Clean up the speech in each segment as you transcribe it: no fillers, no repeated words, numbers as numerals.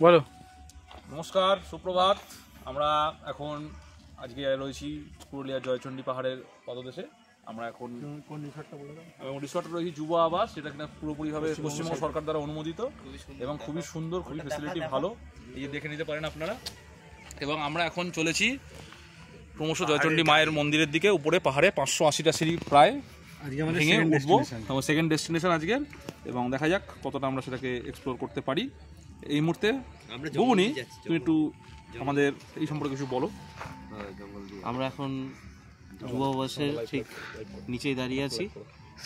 বলো। নমস্কার, সুপ্রভাত। আমরা এখন আজকে রয়েছি পুরুলিয়ার জয়চণ্ডী পাহাড়ের পদদেশে। আমরা এখন রিসর্টটা রয়েছি যুব আবাস, যেটা কিনা পুরোপুরিভাবে পশ্চিমবঙ্গ সরকার দ্বারা অনুমোদিত এবং খুবই সুন্দর, খুবই ফেসিলিটি ভালো, এই দেখে নিতে পারেন আপনারা। এবং আমরা এখন চলেছি ক্রমশ জয়চণ্ডী মায়ের মন্দিরের দিকে, উপরে পাহাড়ে 580টা সিঁড়ি প্রায় ভেঙে উঠবো। আমার সেকেন্ড ডেস্টিনেশন আজকের, এবং দেখা যাক কতটা আমরা সেটাকে এক্সপ্লোর করতে পারি। এই মুহূর্তে বুবুনি, তুমি একটু আমাদের এই সম্পর্কে কিছু বলো। আমরা এখন যুব আবাসের ঠিক নিচেই দাঁড়িয়ে আছি।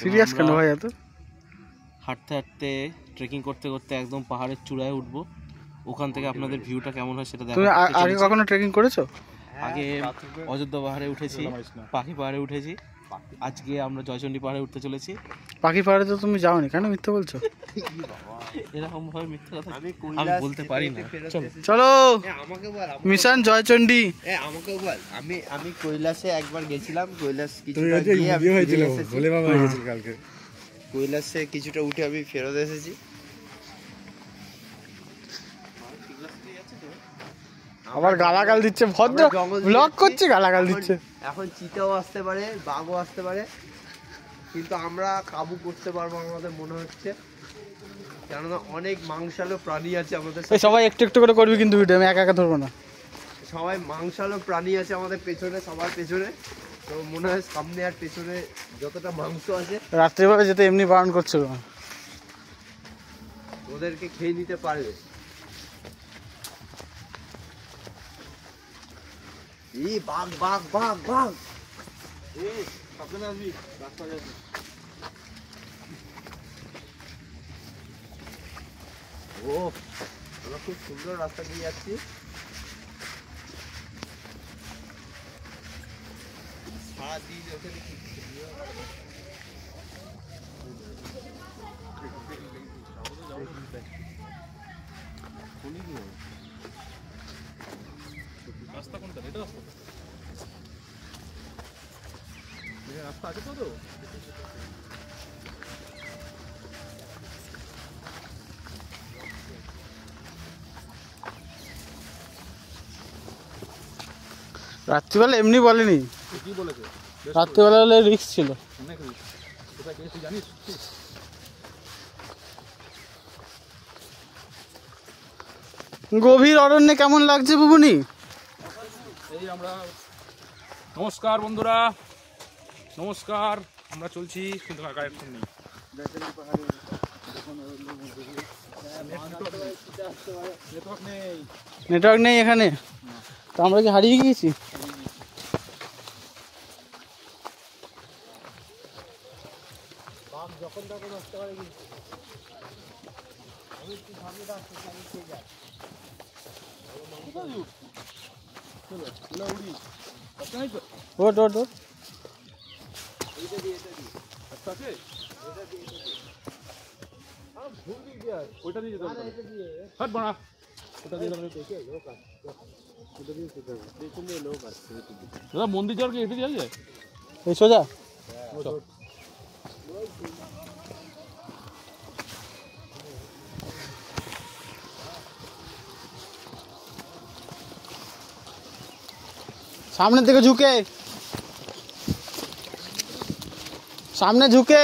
সিরিয়াস কেন ভাই এত? হাঁটতে হাঁটতে ট্রেকিং করতে করতে একদম পাহাড়ের চূড়ায় উঠবো। ওখান থেকে আপনাদের ভিউটা কেমন হয় সেটা তুমি আগে কখনো ট্রেকিং করেছো? আগে অযোধ্যা পাহাড়ে উঠেছি, পাখি পাহাড়ে উঠেছি, আজকে আমরা জয়চণ্ডী পাহাড়ে উঠতে চলেছি। পাখি পাহাড়ে তো তুমি যাওনি, কেন মিথ্যা বলছো? এরকম ভাবে মিথ্যা কথা আমি বলতে পারি না। চলো মিশন জয়চণ্ডী। আমাকে বল, আমি কৈলাসে একবার গেছিলাম। কৈলাস কিছুটা গিয়ে আমি ফিরে এসেছি। কৈলাসে কিছুটা উঠে আমি ফেরত এসেছি। আবার গালাগাল দিচ্ছে, ভদ্র ব্লগ করছে, গালাগাল দিচ্ছে। এখন চিতাও আসতে পারে, বাঘও আসতে পারে, কিন্তু আমরা কাবু করতে পারবো আমাদের মনে হচ্ছে, কেননা অনেক মাংসালো প্রাণী আছে আমাদের। সবাই একটু একটু করে করবি কিন্তু ভিডিও, আমি একা একা ধরবো না। সবাই মাংসালো প্রাণী আছে আমাদের পেছনে, সবার পেছনে। তো মনে হয় সামনে আর পেছনে যতটা মাংস আছে, রাত্রিবেলা যেতে এমনি বারণ করছিল, ওদেরকে খেয়ে নিতে পারবে। এই বাঘ বাঘ বাঘ বাঘ, সাবধানে আসবি, রাস্তা যাচ্ছে। ও আমরা খুব সুন্দর রাস্তা দিয়ে যাচ্ছি। সারাদিন ওখানে রাস্তা কোনটা? এটা রাস্তা আছে তো? রাত্রিবেলা এমনি বলেনি, কি বলেছে? রাত্রিবেলা হলে রিস্ক ছিল। অনেক রিস্ক। কোথায় গেছি জানিস? গভীর অরণ্যে কেমন লাগছে বুবুনি? এই আমরা, নমস্কার বন্ধুরা, নমস্কার। আমরা চলছি, কিন্তু কানেকশন নেই। নেটওয়ার্ক নেই এখানে, তো আমরা কি হারিয়ে গিয়েছি? ওট ওট ওট, ওইটা দিয়ে যেতে হবে। হাট বাড়া, ওটা দিয়ে দাদা মন্দির যাওয়ার কি এটি যাওয়া যায়? এই সোজা সামনের দিকে ঝুঁকে, সামনে ঝুঁকে।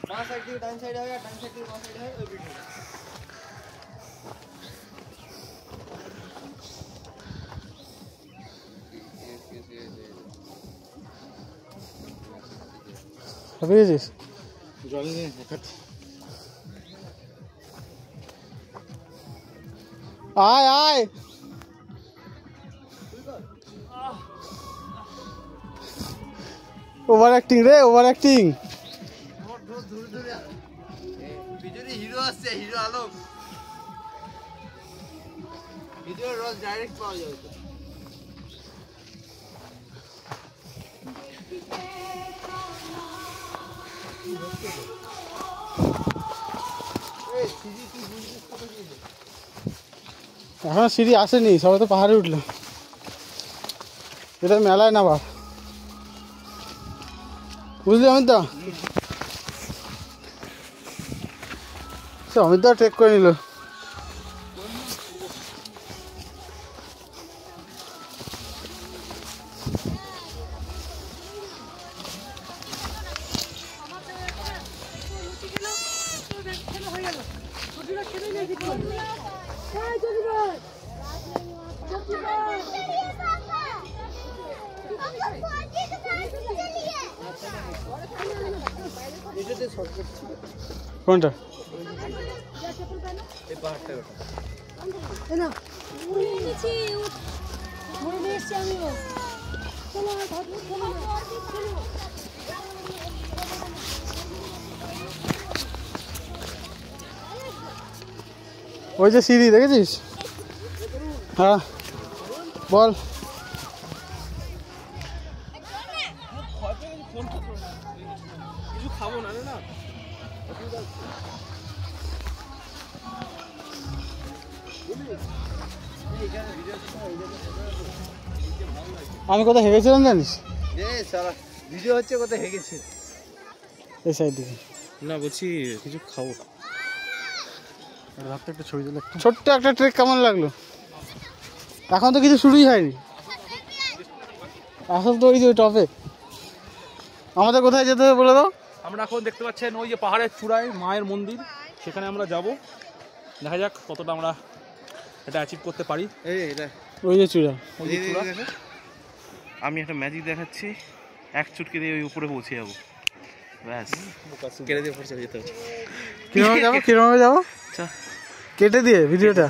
बां साइड থেকে ডান সাইডে হয় আর ডান সাইড থেকে বাঁ সাইডে হয় ওই ভিডিওটা। হাঁপিয়ে গেছিস? জল নিয়ে দেখাচ্ছি। আয় আয়, ওভার অ্যাক্টিং রে, ওভার অ্যাক্টিং। ভিডিওতে হিরো আসছে, হিরো আলম। ভিডিওর রস ডাইরেক্ট পাওয়া যাবে তো। এখন সিঁড়ি আসেনি, সবাই তো পাহাড়ে উঠলো। এটা মেলায় না আবার, বুঝলি অমিত দা? অমিত দা ট্রেক করে নিল। কোনটা? এই পাহাড়টা ওই যে সিঁড়ি দেখেছিস? হ্যাঁ বল। কিছু খাবো না রে না। আমি কোথায় হেগেছিলাম জানিস? ভিডিও হচ্ছে কোথায় হেগেছে। এই সাইড দিকে না বলছি কিছু খাবো। একটা ছবি তুলে, ছোট্ট একটা ট্রেক কেমন লাগলো? এখন তো কিছু শুরুই হয়নি, এখন তো ওই যে টপে। আমাদের কোথায় যেতে হবে বলে দাও? আমরা এখন দেখতে পাচ্ছেন ওই যে পাহাড়ের চূড়ায় মায়ের মন্দির, সেখানে আমরা যাব। দেখা যাক কতটা আমরা এটা অ্যাচিভ করতে পারি। ওই যে চূড়া। ওই যে চূড়া। আমি একটা ম্যাজিক দেখাচ্ছি, এক চুটকি দিয়ে ওই উপরে পৌঁছে যাবো, ব্যাস। কেটে দিয়ে উপরে চলে যেতে হবে। কিরকম যাবো, কিরকম যাবো? কেটে দিয়ে ভিডিওটা